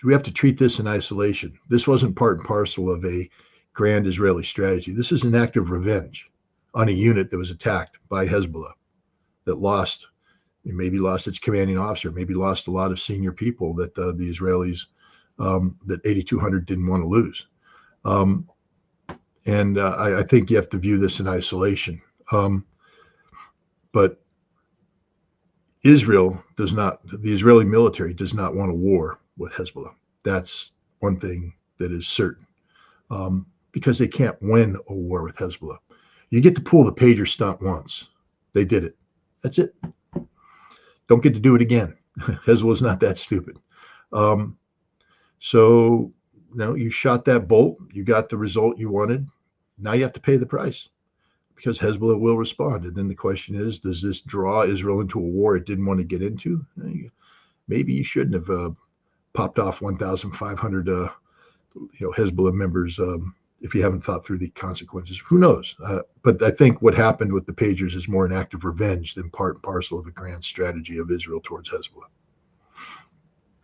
we have to treat this in isolation? This wasn't part and parcel of a grand Israeli strategy. This is an act of revenge on a unit that was attacked by Hezbollah, that maybe lost its commanding officer, maybe lost a lot of senior people that the Israelis, that 8,200 didn't want to lose. I think you have to view this in isolation. But the Israeli military does not want a war with Hezbollah. That's one thing that is certain, because they can't win a war with Hezbollah. You get to pull the pager stunt once. They did it. That's it. Don't get to do it again. Hezbollah's not that stupid. So, you shot that bolt. You got the result you wanted. Now you have to pay the price, because Hezbollah will respond. And then the question is, does this draw Israel into a war it didn't want to get into? Maybe you shouldn't have popped off 1,500 Hezbollah members if you haven't thought through the consequences. Who knows? But I think what happened with the pagers is more an act of revenge than part and parcel of a grand strategy of Israel towards Hezbollah.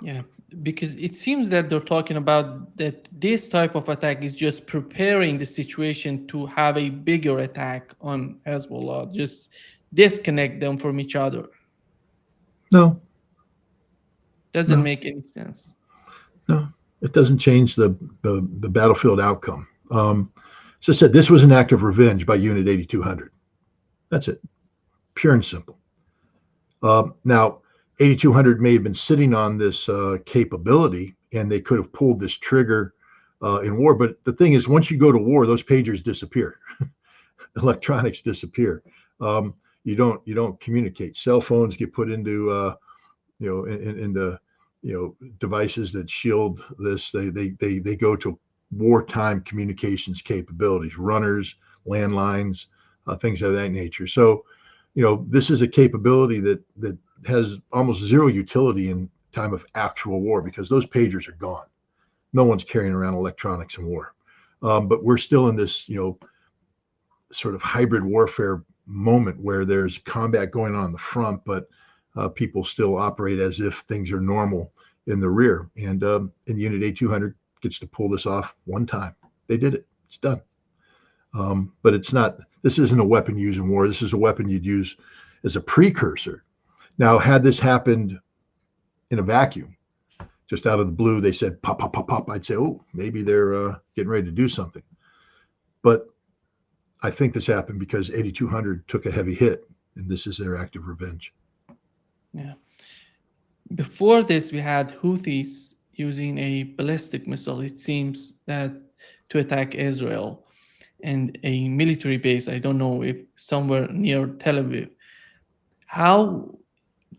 Yeah, because it seems that they're talking about that this type of attack is just preparing the situation to have a bigger attack on Hezbollah, just disconnect them from each other. No. Doesn't make any sense. No, it doesn't change the battlefield outcome. So I said, this was an act of revenge by Unit 8,200. That's it. Pure and simple. Now, 8,200 may have been sitting on this capability, and they could have pulled this trigger in war. But the thing is, once you go to war, those pagers disappear. Electronics disappear. You don't communicate. Cell phones get put into into devices that shield this. They go to wartime communications capabilities, runners, landlines, things of that nature. So, this is a capability that has almost zero utility in time of actual war, because those pagers are gone. No one's carrying around electronics in war. But we're still in this, sort of hybrid warfare moment where there's combat going on the front, but people still operate as if things are normal in the rear. And Unit 8,200 gets to pull this off one time. They did it. It's done. But this isn't a weapon used in war. This is a weapon you'd use as a precursor. Now, had this happened in a vacuum, just out of the blue, they said, pop, pop, pop, pop, I'd say, oh, maybe they're getting ready to do something. But I think this happened because 8,200 took a heavy hit, and this is their act of revenge. Yeah. Before this, we had Houthis using a ballistic missile, it seems, that to attack Israel and a military base, I don't know if somewhere near Tel Aviv. How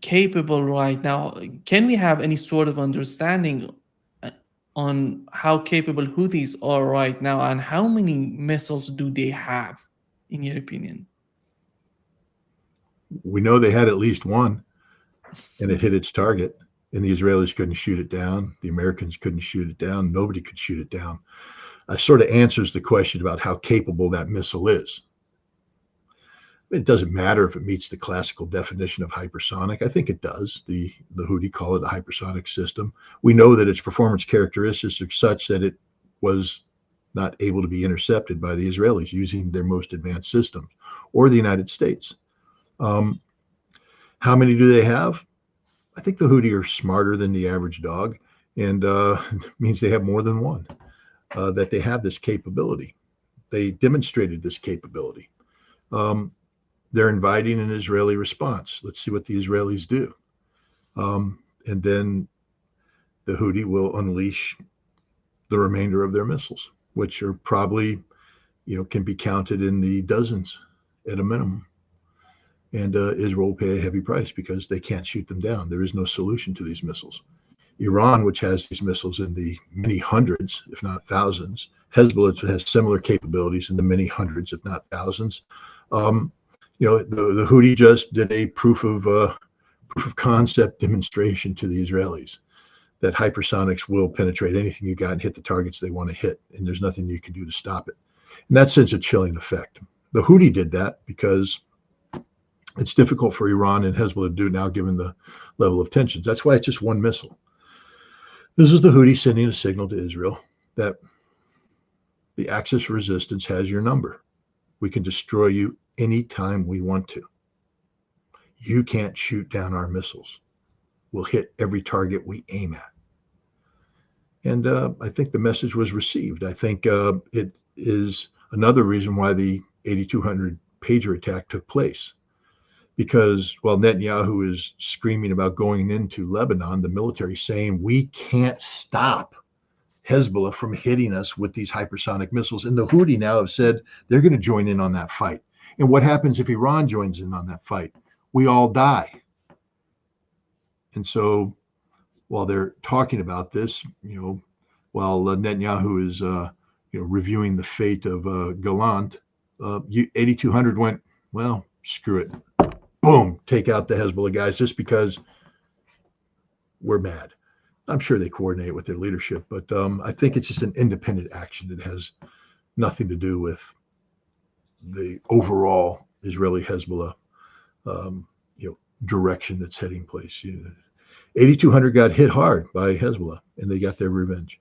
capable right now, can we have any sort of understanding on how capable Houthis are right now, and how many missiles do they have, in your opinion? We know they had at least one, and it hit its target, and the Israelis couldn't shoot it down. The Americans couldn't shoot it down. Nobody could shoot it down. Sort of answers the question about how capable that missile is. It doesn't matter if it meets the classical definition of hypersonic. I think it does. The Houthi call it a hypersonic system. We know that its performance characteristics are such that it was not able to be intercepted by the Israelis using their most advanced systems, or the United States. How many do they have? I think the Houthi are smarter than the average dog, and it means they have more than one, that they have this capability. They demonstrated this capability. They're inviting an Israeli response. Let's see what the Israelis do. And then the Houthi will unleash the remainder of their missiles, which are probably, can be counted in the dozens at a minimum. And Israel will pay a heavy price because they can't shoot them down. There is no solution to these missiles. Iran, which has these missiles in the many hundreds, if not thousands. Hezbollah has similar capabilities in the many hundreds, if not thousands. The Houthi just did a proof of concept demonstration to the Israelis that hypersonics will penetrate anything you got and hit the targets they want to hit, and there's nothing you can do to stop it. And that sends a chilling effect. The Houthi did that because it's difficult for Iran and Hezbollah to do now, given the level of tensions. That's why it's just one missile. This is the Houthi sending a signal to Israel that the Axis resistance has your number. We can destroy you anytime we want to. You can't shoot down our missiles. We'll hit every target we aim at. And I think the message was received. I think it is another reason why the 8,200 pager attack took place. Because while Netanyahu is screaming about going into Lebanon, the military is saying we can't stop Hezbollah from hitting us with these hypersonic missiles. And the Houthi now have said they're going to join in on that fight. And what happens if Iran joins in on that fight? We all die. And so while they're talking about this, while Netanyahu is, reviewing the fate of Gallant, 8,200 went, well, screw it. Boom, take out the Hezbollah guys just because we're mad. I'm sure they coordinate with their leadership, but I think it's just an independent action that has nothing to do with the overall Israeli Hezbollah, direction that's heading place. 8,200 got hit hard by Hezbollah, and they got their revenge.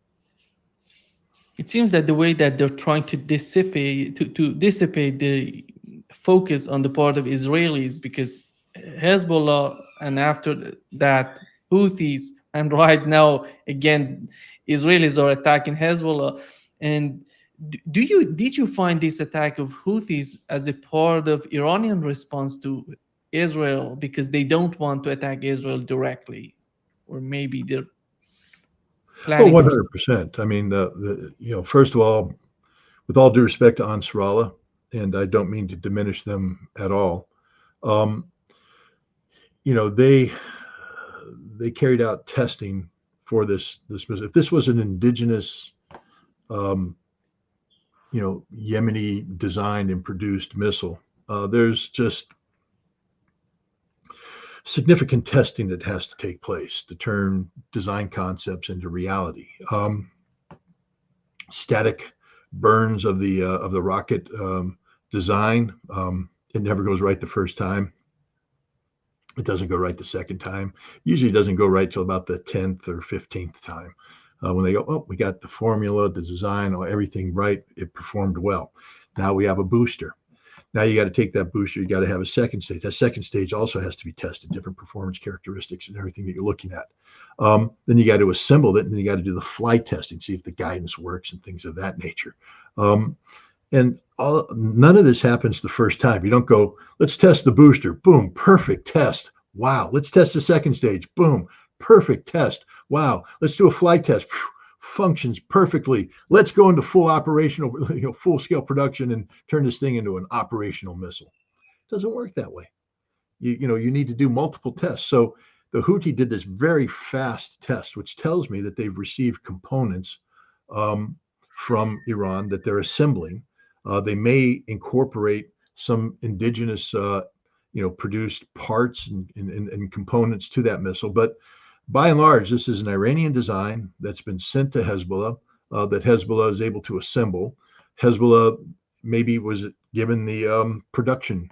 It seems that the way that they're trying to dissipate the focus on the part of Israelis, because Hezbollah and after that Houthis, and right now again Israelis are attacking Hezbollah. And did you find this attack of Houthis as a part of Iranian response to Israel because they don't want to attack Israel directly, or maybe they're planning? 100%. I mean, first of all, with all due respect to Ansarallah, and I don't mean to diminish them at all, they carried out testing for this missile. If this was an indigenous, Yemeni designed and produced missile, there's just significant testing that has to take place to turn design concepts into reality. Static burns of the rocket design, it never goes right the first time. It doesn't go right the second time. Usually it doesn't go right till about the 10th or 15th time. When they go, oh, we got the formula, the design, everything right, it performed well. Now we have a booster. Now you got to take that booster, you got to have a second stage. That second stage also has to be tested, different performance characteristics and everything that you're looking at. Then you got to assemble it, and then you got to do the flight testing, see if the guidance works and things of that nature. And none of this happens the first time. You don't go, let's test the booster. Boom, perfect test. Wow. Let's test the second stage. Boom, perfect test. Wow. Let's do a flight test. Functions perfectly. Let's go into full operational, full scale production and turn this thing into an operational missile. It doesn't work that way. You need to do multiple tests. So the Houthi did this very fast test, which tells me that they've received components from Iran that they're assembling. They may incorporate some indigenous, produced parts and components to that missile. But by and large, this is an Iranian design that's been sent to Hezbollah, that Hezbollah is able to assemble. Hezbollah maybe was given the production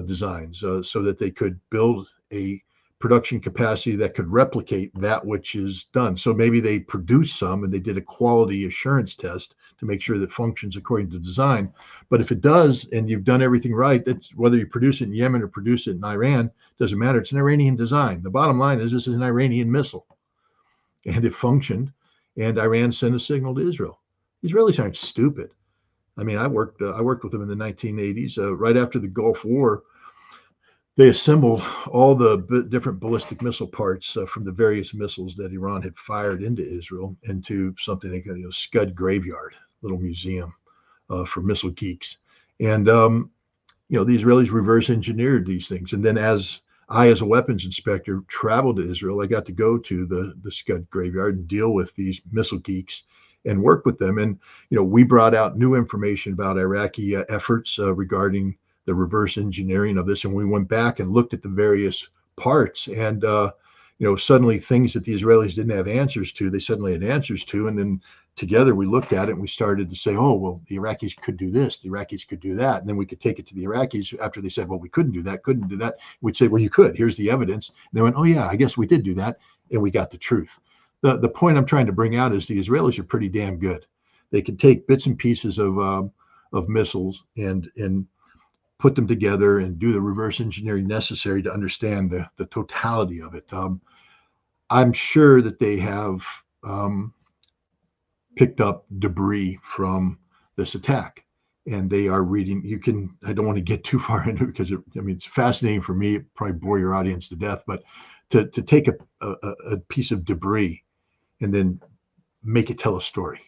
designs so that they could build a production capacity that could replicate that which is done. So maybe they produced some and they did a quality assurance test to make sure that functions according to design. But if it does, and you've done everything right, that's whether you produce it in Yemen or produce it in Iran, doesn't matter. It's an Iranian design. The bottom line is this is an Iranian missile, and it functioned, and Iran sent a signal to Israel. Israelis aren't stupid. I mean, I worked with them in the 1980s, right after the Gulf War. They assembled all the different ballistic missile parts from the various missiles that Iran had fired into Israel into something like a SCUD graveyard, little museum for missile geeks. And, the Israelis reverse engineered these things. And then as a weapons inspector, traveled to Israel, I got to go to the SCUD graveyard and deal with these missile geeks and work with them. And, we brought out new information about Iraqi efforts regarding the reverse engineering of this. And we went back and looked at the various parts, and, suddenly things that the Israelis didn't have answers to, they suddenly had answers to. And then together we looked at it and we started to say, oh, well, the Iraqis could do this, the Iraqis could do that. And then we could take it to the Iraqis after they said, well, we couldn't do that. We'd say, well, you could, here's the evidence. And they went, oh yeah, I guess we did do that. And we got the truth. the point I'm trying to bring out is the Israelis are pretty damn good. They can take bits and pieces of missiles and put them together and do the reverse engineering necessary to understand the totality of it. I'm sure that they have picked up debris from this attack, and they are reading. I don't want to get too far into it because it's fascinating for me. It probably bore your audience to death, but to take a piece of debris and then make it tell a story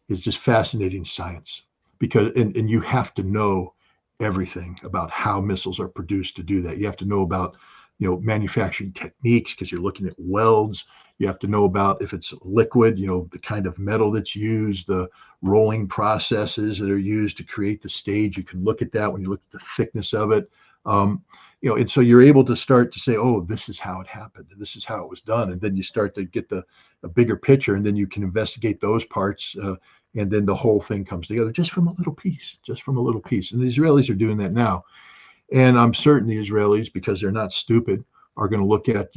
is just fascinating science, because and you have to know everything about how missiles are produced to do that. You have to know about manufacturing techniques, because you're looking at welds. You have to know about, if it's liquid, the kind of metal that's used, the rolling processes that are used to create the stage. You can look at that when you look at the thickness of it. And so you're able to start to say, oh, this is how it happened, and this is how it was done. And then you start to get a bigger picture, and then you can investigate those parts. And then the whole thing comes together just from a little piece. And the Israelis are doing that now. And I'm certain the Israelis, because they're not stupid, are going to look at,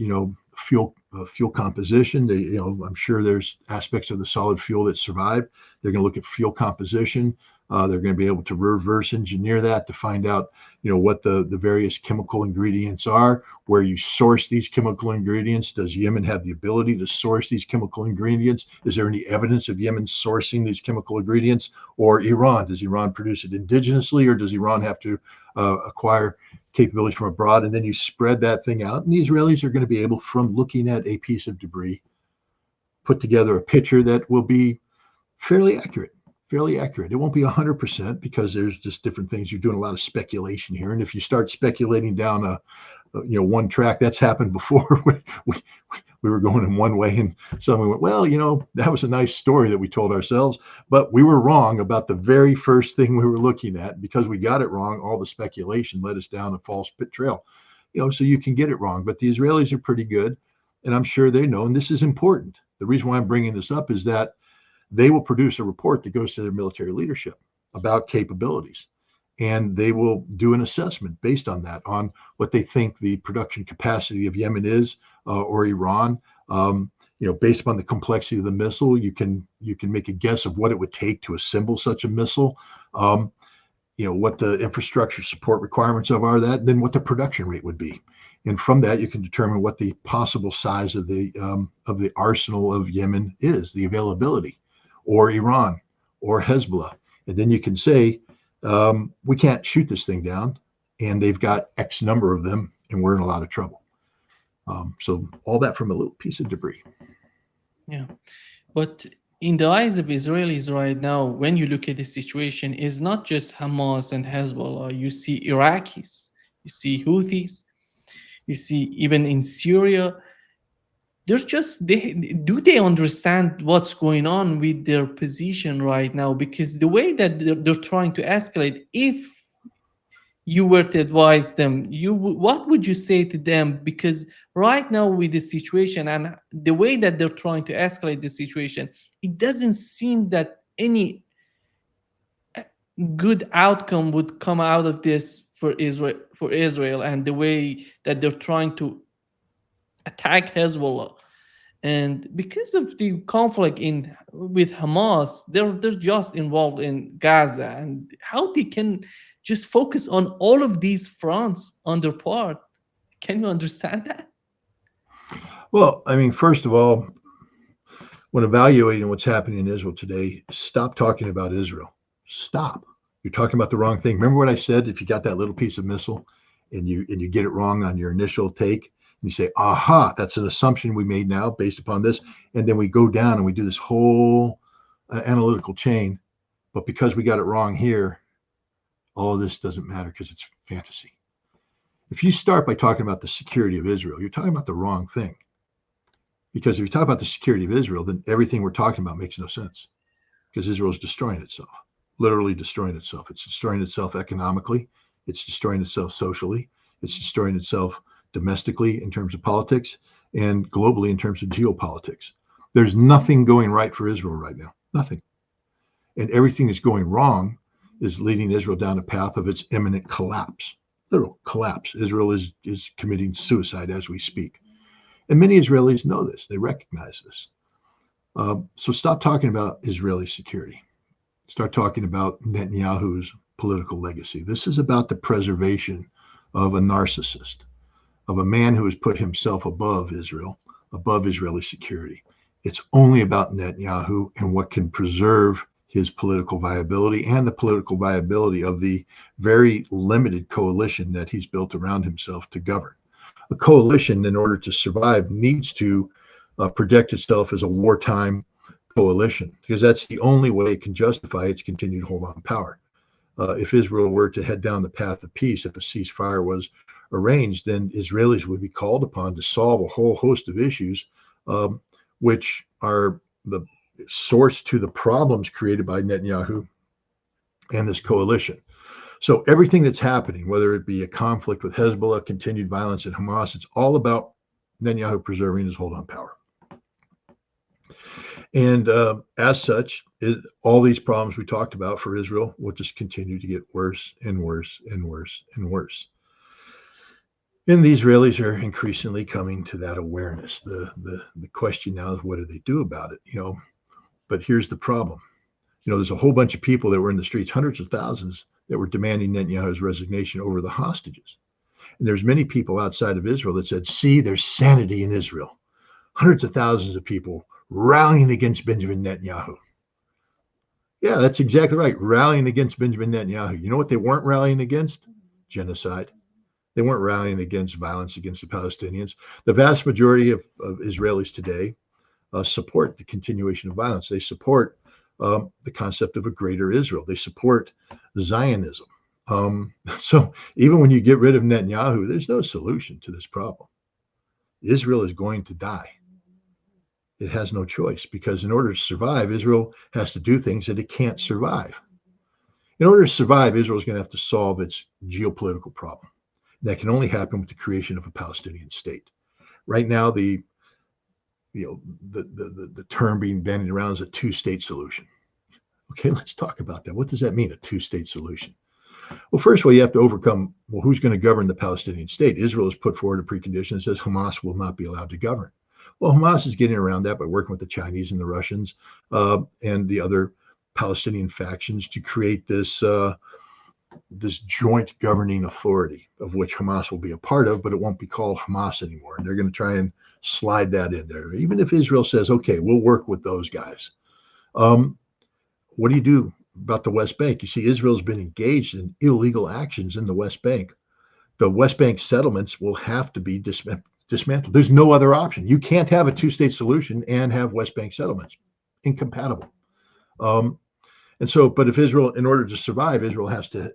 fuel composition. I'm sure there's aspects of the solid fuel that survive. They're going to look at fuel composition. They're going to be able to reverse engineer that to find out, what the various chemical ingredients are, where you source these chemical ingredients. Does Yemen have the ability to source these chemical ingredients? Is there any evidence of Yemen sourcing these chemical ingredients? Or Iran? Does Iran produce it indigenously, or does Iran have to acquire capabilities from abroad? And then you spread that thing out. And the Israelis are going to be able, from looking at a piece of debris, put together a picture that will be fairly accurate. It won't be 100%, because there's just different things. You're doing a lot of speculation here. And if you start speculating down one track, that's happened before. we were going in one way, and suddenly went, well, that was a nice story that we told ourselves, but we were wrong about the very first thing we were looking at. Because we got it wrong, all the speculation led us down a false pit trail. So you can get it wrong, but the Israelis are pretty good, and I'm sure they know. And this is important. The reason why I'm bringing this up is that they will produce a report that goes to their military leadership about capabilities, and they will do an assessment based on that, on what they think the production capacity of Yemen is, or Iran. Based upon the complexity of the missile, you can make a guess of what it would take to assemble such a missile. What the infrastructure support requirements are that, then what the production rate would be. And from that, you can determine what the possible size of the arsenal of Yemen is, the availability, or Iran, or Hezbollah. And then you can say, we can't shoot this thing down, and they've got X number of them, and we're in a lot of trouble. So all that from a little piece of debris. Yeah. But in the eyes of Israelis right now, when you look at the situation, is not just Hamas and Hezbollah. You see Iraqis, you see Houthis, you see even in Syria. There's just, do they understand what's going on with their position right now? Because the way that they're trying to escalate, if you were to advise them, what would you say to them? Because right now with the situation and the way that they're trying to escalate the situation, it doesn't seem that any good outcome would come out of this for Israel, and the way that they're trying to attack Hezbollah. And because of the conflict with Hamas, they're just involved in Gaza, and how they can just focus on all of these fronts on their part. Can you understand that? Well, first of all, when evaluating what's happening in Israel today, stop talking about Israel. Stop. You're talking about the wrong thing. Remember what I said? If you got that little piece of missile and you get it wrong on your initial take, you say, aha, that's an assumption we made now based upon this. And then we go down and we do this whole analytical chain. But because we got it wrong here, all of this doesn't matter, because it's fantasy. If you start by talking about the security of Israel, you're talking about the wrong thing. Because if you talk about the security of Israel, then everything we're talking about makes no sense, because Israel is destroying itself, literally destroying itself. It's destroying itself economically. It's destroying itself socially. It's destroying itself domestically in terms of politics, and globally in terms of geopolitics. There's nothing going right for Israel right now, nothing. And everything that's going wrong is leading Israel down a path of its imminent collapse, literal collapse. Israel is committing suicide as we speak. And many Israelis know this, they recognize this. So stop talking about Israeli security. Start talking about Netanyahu's political legacy. This is about the preservation of a narcissist, of a man who has put himself above Israel, above Israeli security. It's only about Netanyahu and what can preserve his political viability and the political viability of the very limited coalition that he's built around himself to govern. A coalition, in order to survive, needs to project itself as a wartime coalition, because that's the only way it can justify its continued hold on power. If Israel were to head down the path of peace, if a ceasefire was arranged, then Israelis would be called upon to solve a whole host of issues, which are the source to the problems created by Netanyahu and this coalition. So everything that's happening, whether it be a conflict with Hezbollah, continued violence at Hamas, it's all about Netanyahu preserving his hold on power. And as such, all these problems we talked about for Israel will just continue to get worse and worse and worse and worse. And the Israelis are increasingly coming to that awareness. The question now is, what do they do about it? But here's the problem. There's a whole bunch of people that were in the streets, hundreds of thousands, that were demanding Netanyahu's resignation over the hostages. And there's many people outside of Israel that said, see, there's sanity in Israel. Hundreds of thousands of people rallying against Benjamin Netanyahu. Yeah, that's exactly right. Rallying against Benjamin Netanyahu. You know what they weren't rallying against? Genocide. They weren't rallying against violence against the Palestinians. The vast majority of Israelis today support the continuation of violence. They support the concept of a greater Israel. They support Zionism. So even when you get rid of Netanyahu, there's no solution to this problem. Israel is going to die. It has no choice, because in order to survive, Israel has to do things that it can't survive. In order to survive, Israel is going to have to solve its geopolitical problem. That can only happen with the creation of a Palestinian state. Right now, the term being bandied around is a two-state solution. Okay, let's talk about that. What does that mean, a two-state solution? Well, first of all, you have to overcome, who's going to govern the Palestinian state? Israel has put forward a precondition that says Hamas will not be allowed to govern. Well, Hamas is getting around that by working with the Chinese and the Russians and the other Palestinian factions to create this joint governing authority, of which Hamas will be a part of, but it won't be called Hamas anymore. And they're going to try and slide that in there. Even if Israel says, okay, we'll work with those guys. What do you do about the West Bank? You see, Israel's been engaged in illegal actions in the West Bank. The West Bank settlements will have to be dismantled. There's no other option. You can't have a two-state solution and have West Bank settlements. Incompatible. And so, but if Israel, in order to survive, Israel has to,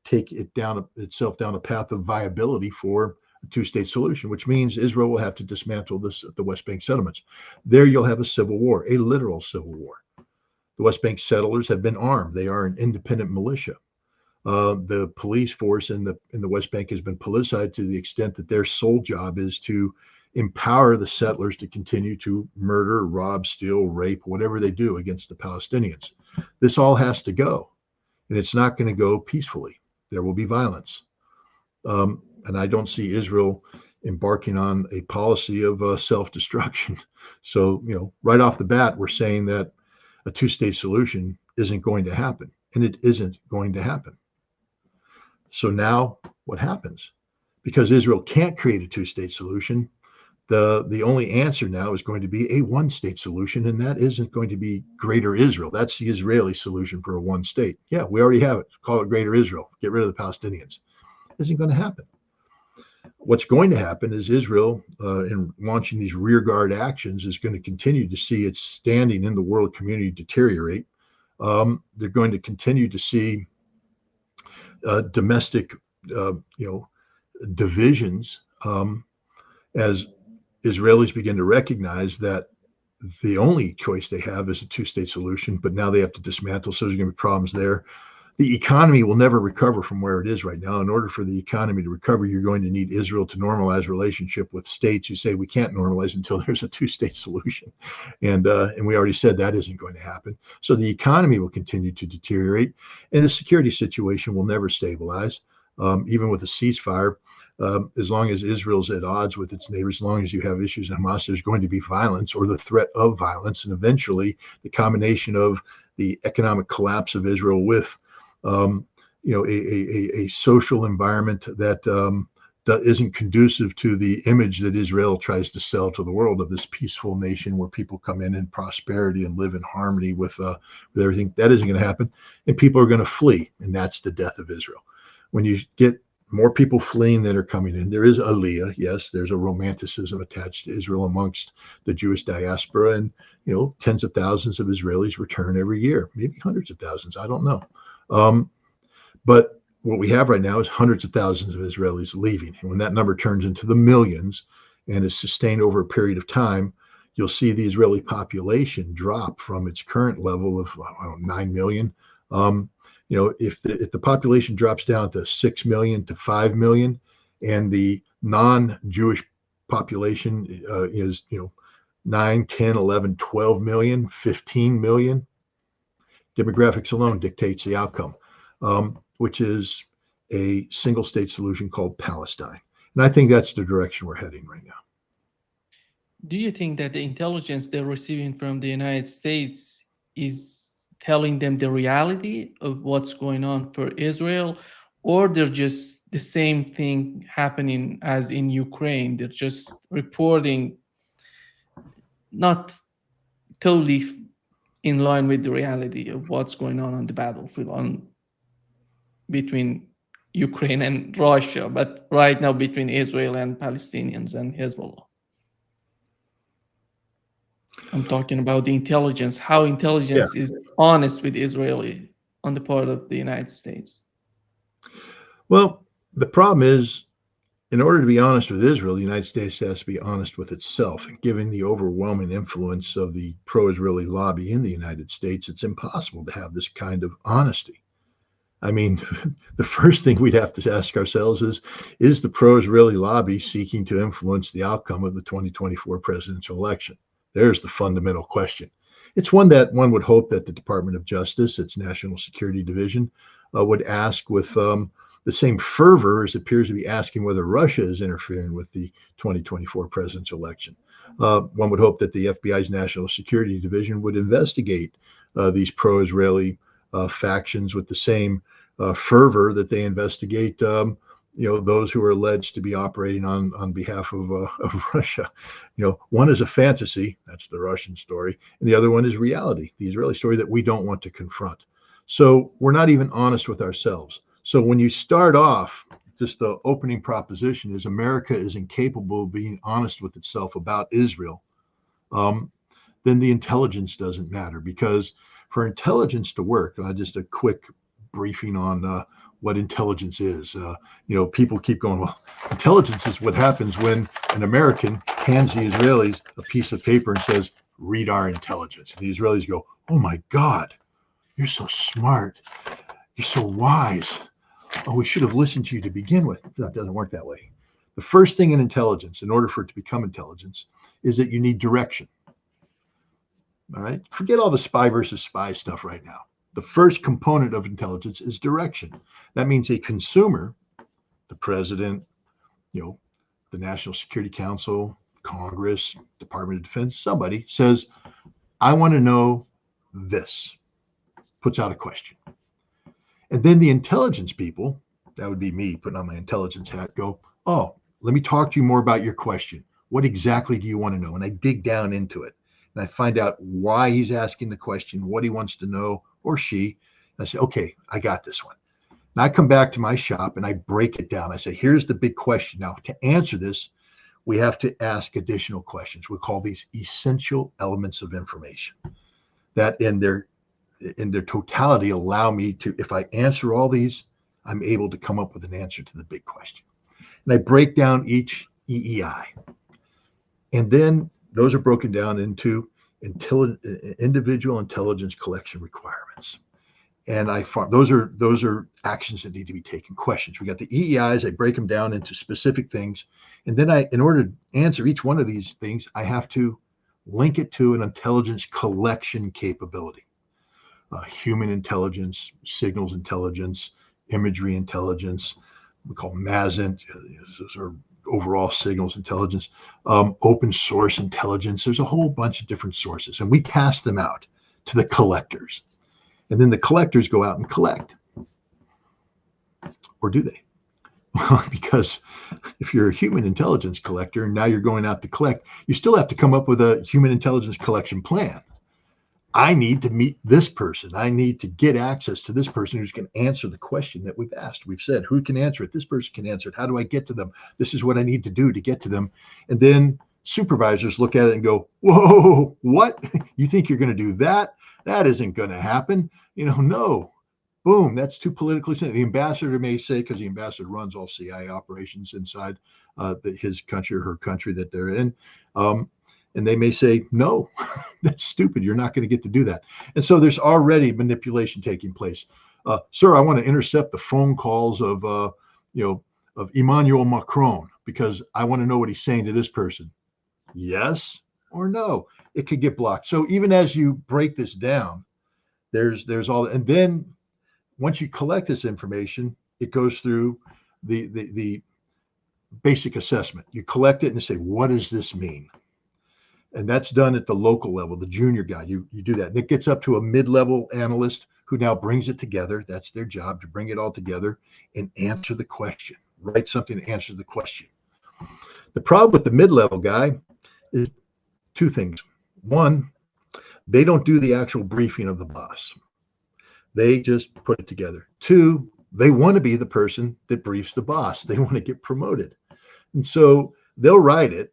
take itself down a path of viability for a two-state solution, which means Israel will have to dismantle the West Bank settlements. There you'll have a civil war, a literal civil war. The West Bank settlers have been armed. They are an independent militia. The police force in the West Bank has been politicized to the extent that their sole job is to empower the settlers to continue to murder, rob, steal, rape, whatever they do against the Palestinians. This all has to go, and it's not going to go peacefully. There will be violence. And I don't see Israel embarking on a policy of self-destruction. So, right off the bat, we're saying that a two-state solution isn't going to happen, and it isn't going to happen. So now what happens? Because Israel can't create a two-state solution, the only answer now is going to be a one-state solution, and that isn't going to be Greater Israel. That's the Israeli solution for a one state. Yeah, we already have it. Call it Greater Israel. Get rid of the Palestinians. It isn't going to happen. What's going to happen is Israel, in launching these rearguard actions, is going to continue to see its standing in the world community deteriorate. They're going to continue to see domestic, divisions as Israelis begin to recognize that the only choice they have is a two-state solution, but now they have to dismantle, so there's going to be problems there. The economy will never recover from where it is right now. In order for the economy to recover, you're going to need Israel to normalize relationship with states who say we can't normalize until there's a two-state solution. And we already said that isn't going to happen. So the economy will continue to deteriorate, and the security situation will never stabilize. Even with a ceasefire, as long as Israel's at odds with its neighbors, as long as you have issues in Hamas, there's going to be violence or the threat of violence. And eventually the combination of the economic collapse of Israel with, a social environment that isn't conducive to the image that Israel tries to sell to the world of this peaceful nation where people come in prosperity and live in harmony with everything. That isn't going to happen. And people are going to flee. And that's the death of Israel. When you get more people fleeing than are coming in, there is aliyah. Yes, there's a romanticism attached to Israel amongst the Jewish diaspora. And, tens of thousands of Israelis return every year, maybe hundreds of thousands. I don't know. But what we have right now is hundreds of thousands of Israelis leaving. And when that number turns into the millions and is sustained over a period of time, you'll see the Israeli population drop from its current level of 9 million. If the population drops down to 6 million to 5 million, and the non-Jewish population is 9, 10, 11, 12 million, 15 million, demographics alone dictates the outcome. Which is a single state solution called Palestine. And I think that's the direction we're heading right now. Do you think that the intelligence they're receiving from the United States is telling them the reality of what's going on for Israel, or they're just the same thing happening as in Ukraine? They're just reporting not totally in line with the reality of what's going on the battlefield between Ukraine and Russia, but right now between Israel and Palestinians and Hezbollah. I'm talking about the intelligence, how intelligence is honest with Israeli on the part of the United States. Well, the problem is, in order to be honest with Israel, the United States has to be honest with itself. And given the overwhelming influence of the pro-Israeli lobby in the United States, it's impossible to have this kind of honesty. I mean, the first thing we'd have to ask ourselves is the pro-Israeli lobby seeking to influence the outcome of the 2024 presidential election? There's the fundamental question. It's one that one would hope that the Department of Justice, its National Security Division, would ask with the same fervor as appears to be asking whether Russia is interfering with the 2024 presidential election. One would hope that the FBI's National Security Division would investigate these pro-Israeli factions with the same fervor that they investigate, those who are alleged to be operating on behalf of Russia. One is a fantasy, that's the Russian story, and the other one is reality, the Israeli story that we don't want to confront. So we're not even honest with ourselves. So when you start off, just the opening proposition is America is incapable of being honest with itself about Israel, then the intelligence doesn't matter, because for intelligence to work, just a quick briefing on what intelligence is. People keep going, well, intelligence is what happens when an American hands the Israelis a piece of paper and says, read our intelligence. And the Israelis go, oh my God, you're so smart. You're so wise. Oh, we should have listened to you to begin with. That doesn't work that way. The first thing in intelligence, in order for it to become intelligence, is that you need direction. All right. Forget all the spy versus spy stuff right now. The first component of intelligence is direction. That means a consumer, the president, the National Security Council, Congress, Department of Defense, somebody says, I want to know this, puts out a question. And then the intelligence people, that would be me putting on my intelligence hat, go, oh, let me talk to you more about your question. What exactly do you want to know? And I dig down into it. And I find out why he's asking the question, what he wants to know, or she. And I say, okay, I got this one. And I come back to my shop and I break it down. I say, here's the big question. Now, to answer this, we have to ask additional questions. We call these essential elements of information that in their totality allow me to, if I answer all these, I'm able to come up with an answer to the big question. And I break down each EEI. And then those are broken down into individual intelligence collection requirements. And those are actions that need to be taken, questions. We got the EEIs, I break them down into specific things. And then in order to answer each one of these things, I have to link it to an intelligence collection capability. Human intelligence, signals intelligence, imagery intelligence, we call MASINT, sort of overall signals intelligence, open source intelligence. There's a whole bunch of different sources, and we cast them out to the collectors. And then the collectors go out and collect. Or do they? Well, because if you're a human intelligence collector and now you're going out to collect, you still have to come up with a human intelligence collection plan. I need to meet this person. I need to get access to this person who's going to answer the question that we've asked. We've said, who can answer it? This person can answer it. How do I get to them? This is what I need to do to get to them. And then supervisors look at it and go, whoa, what? You think you're going to do that? That isn't going to happen. No. Boom, that's too politically sensitive. The ambassador may say, because the ambassador runs all CIA operations inside his country or her country that they're in, and they may say, no, that's stupid. You're not going to get to do that. And so there's already manipulation taking place. Sir, I want to intercept the phone calls of Emmanuel Macron because I want to know what he's saying to this person. Yes or no? It could get blocked. So even as you break this down, there's all, and then once you collect this information, it goes through the basic assessment. You collect it and say, what does this mean? And that's done at the local level, the junior guy. You do that. And it gets up to a mid-level analyst who now brings it together. That's their job, to bring it all together and answer the question. Write something to answer the question. The problem with the mid-level guy is two things. One, they don't do the actual briefing of the boss. They just put it together. Two, they want to be the person that briefs the boss. They want to get promoted. And so they'll write it,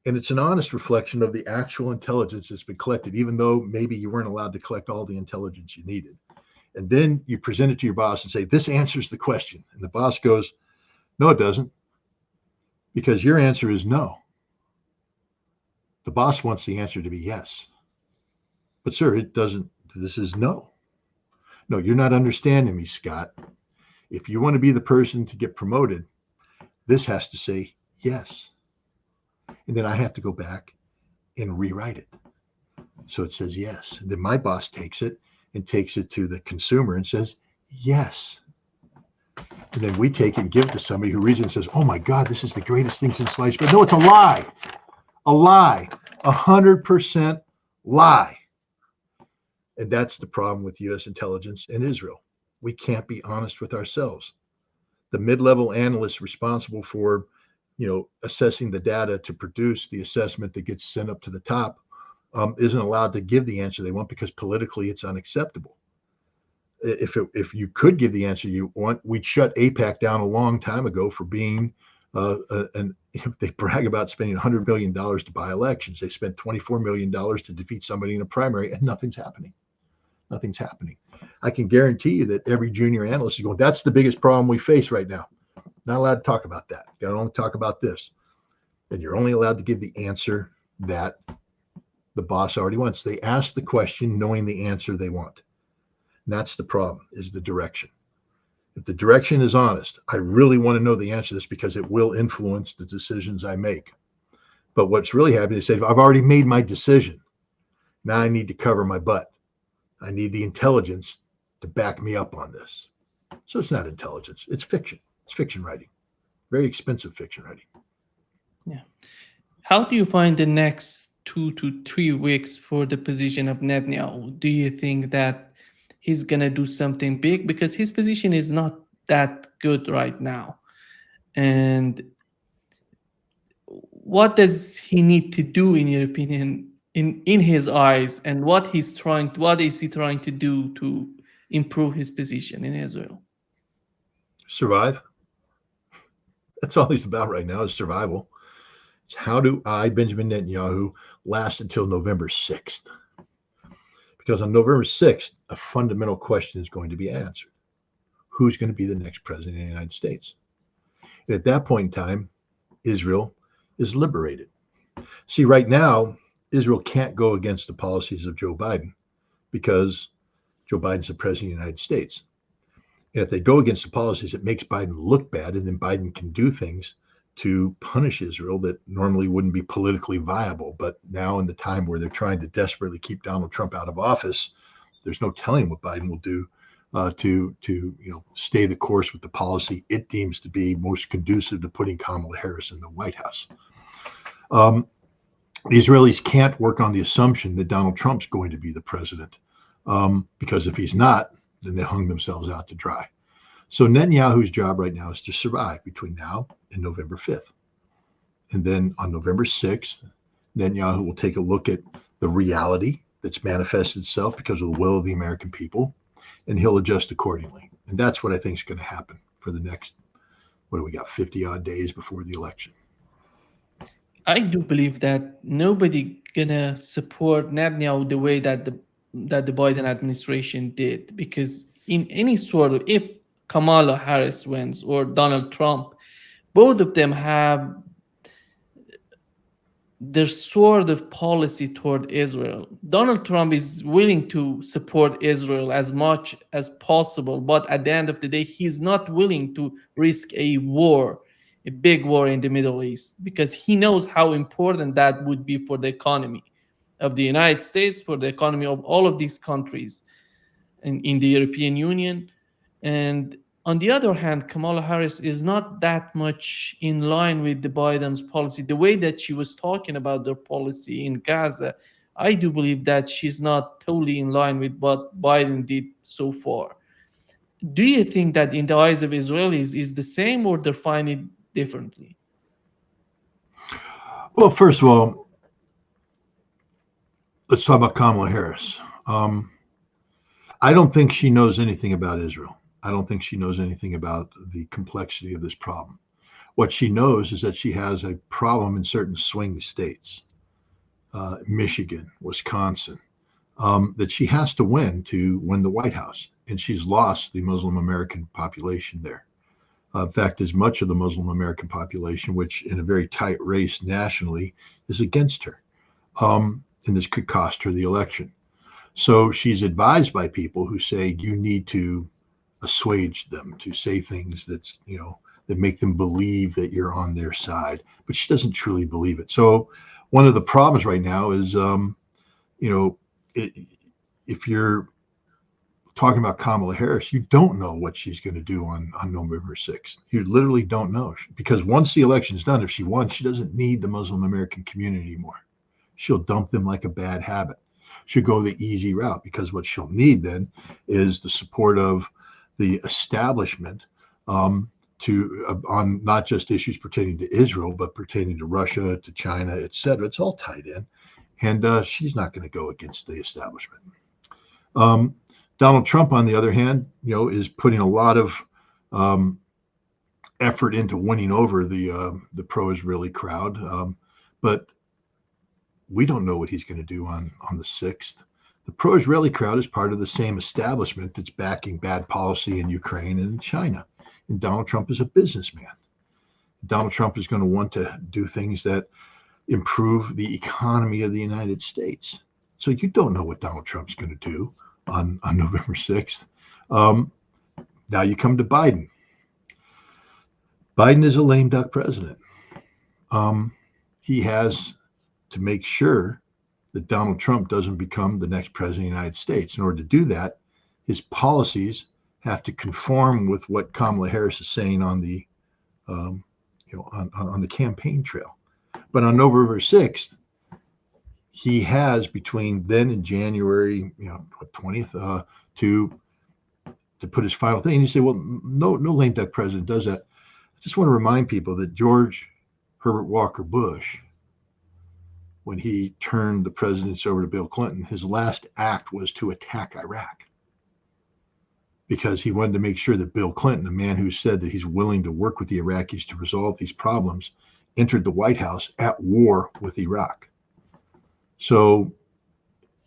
and it's an honest reflection of the actual intelligence that's been collected, even though maybe you weren't allowed to collect all the intelligence you needed. And then you present it to your boss and say, this answers the question. And the boss goes, no, it doesn't, because your answer is no. The boss wants the answer to be yes. But sir, it doesn't. This is no. No, you're not understanding me, Scott. If you want to be the person to get promoted, this has to say yes. And then I have to go back and rewrite it. So it says yes. And then my boss takes it and takes it to the consumer and says yes. And then we take it and give it to somebody who reads it and says, oh my God, this is the greatest thing since sliced bread. No, it's a lie. A lie. 100% lie. And that's the problem with U.S. intelligence in Israel. We can't be honest with ourselves. The mid-level analysts responsible for, assessing the data to produce the assessment that gets sent up to the top isn't allowed to give the answer they want because politically it's unacceptable. If you could give the answer you want, we'd shut AIPAC down a long time ago for being they brag about spending $100 billion to buy elections. They spent $24 million to defeat somebody in a primary, and nothing's happening. Nothing's happening. I can guarantee you that every junior analyst is going, that's the biggest problem we face right now. Not allowed to talk about that. You don't talk about this. And you're only allowed to give the answer that the boss already wants. They ask the question knowing the answer they want. And that's the problem, is the direction. If the direction is honest, I really want to know the answer to this because it will influence the decisions I make. But what's really happening is, I've already made my decision. Now I need to cover my butt. I need the intelligence to back me up on this. So it's not intelligence. It's fiction. It's fiction writing. Very expensive fiction writing. Yeah. How do you find the next 2 to 3 weeks for the position of Netanyahu? Do you think that he's going to do something big? Because his position is not that good right now. And what does he need to do, in your opinion, in his eyes, and what is he trying to do to improve his position in Israel? Survive. That's all he's about right now, is survival. It's how do I, Benjamin Netanyahu, last until November 6th? Because on November 6th, a fundamental question is going to be answered. Who's going to be the next president of the United States? And at that point in time, Israel is liberated. See, right now, Israel can't go against the policies of Joe Biden because Joe Biden's the president of the United States. And if they go against the policies, it makes Biden look bad, and then Biden can do things to punish Israel that normally wouldn't be politically viable. But now, in the time where they're trying to desperately keep Donald Trump out of office, there's no telling what Biden will do to stay the course with the policy it deems to be most conducive to putting Kamala Harris in the White House. The Israelis can't work on the assumption that Donald Trump's going to be the president, because if he's not, then they hung themselves out to dry. So Netanyahu's job right now is to survive between now and November 5th. And then on November 6th, Netanyahu will take a look at the reality that's manifested itself because of the will of the American people, and he'll adjust accordingly. And that's what I think is going to happen for the next, what do we got, 50 odd days before the election. I do believe that nobody gonna support Netanyahu the way that the Biden administration did, because in any sort of, if Kamala Harris wins or Donald Trump, both of them have their sort of policy toward Israel. Donald Trump is willing to support Israel as much as possible, but at the end of the day, he's not willing to risk a war, a big war in the Middle East, because he knows how important that would be for the economy of the United States, for the economy of all of these countries in the European Union. And on the other hand, Kamala Harris is not that much in line with the Biden's policy. The way that she was talking about their policy in Gaza, I do believe that she's not totally in line with what Biden did so far. Do you think that in the eyes of Israelis is the same, or they find it differently? Well, first of all, let's talk about Kamala Harris. I don't think she knows anything about Israel. I don't think she knows anything about the complexity of this problem. What she knows is that she has a problem in certain swing states, Michigan, Wisconsin, that she has to win the White House. And she's lost the Muslim American population there. In fact, as much of the Muslim American population, which in a very tight race nationally, is against her. And this could cost her the election. So she's advised by people who say you need to assuage them, to say things that make them believe that you're on their side, but she doesn't truly believe it. So one of the problems right now is, if you're talking about Kamala Harris, you don't know what she's going to do on November 6th. You literally don't know, because once the election's done, if she won, she doesn't need the Muslim American community anymore. She'll dump them like a bad habit. She'll go the easy route, because what she'll need then is the support of the establishment on not just issues pertaining to Israel, but pertaining to Russia, to China, et cetera. It's all tied in. And she's not going to go against the establishment. Donald Trump, on the other hand, is putting a lot of effort into winning over the pro-Israeli crowd. But we don't know what he's going to do on the 6th. The pro-Israeli crowd is part of the same establishment that's backing bad policy in Ukraine and in China. And Donald Trump is a businessman. Donald Trump is going to want to do things that improve the economy of the United States. So you don't know what Donald Trump's going to do on November 6th. Now you come to Biden. Biden is a lame duck president. He has to make sure that Donald Trump doesn't become the next president of the United States. In order to do that, his policies have to conform with what Kamala Harris is saying on the on the campaign trail. But on November 6th, he has between then and January 20th to put his final thing. And you say, well, no lame duck president does that. I just want to remind people that George Herbert Walker Bush, when he turned the presidency over to Bill Clinton, his last act was to attack Iraq, because he wanted to make sure that Bill Clinton, a man who said that he's willing to work with the Iraqis to resolve these problems, entered the White House at war with Iraq. So,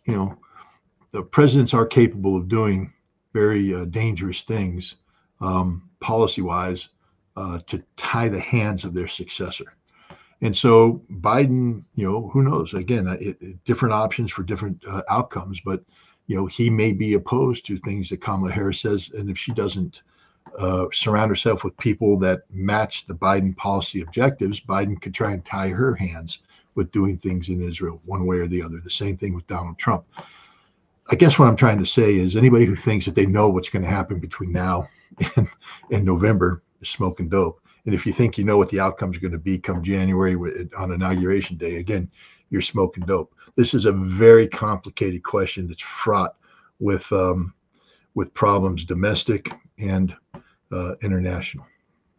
the presidents are capable of doing very dangerous things policy-wise to tie the hands of their successor. And so Biden, who knows? Again, different options for different outcomes, but he may be opposed to things that Kamala Harris says, and if she doesn't surround herself with people that match the Biden policy objectives, Biden could try and tie her hands with doing things in Israel one way or the other. The same thing with Donald Trump. I guess what I'm trying to say is anybody who thinks that they know what's going to happen between now and November is smoking dope. And if you think you know what the outcome is going to be come January on Inauguration Day, again, you're smoking dope. This is a very complicated question that's fraught with problems domestic and international.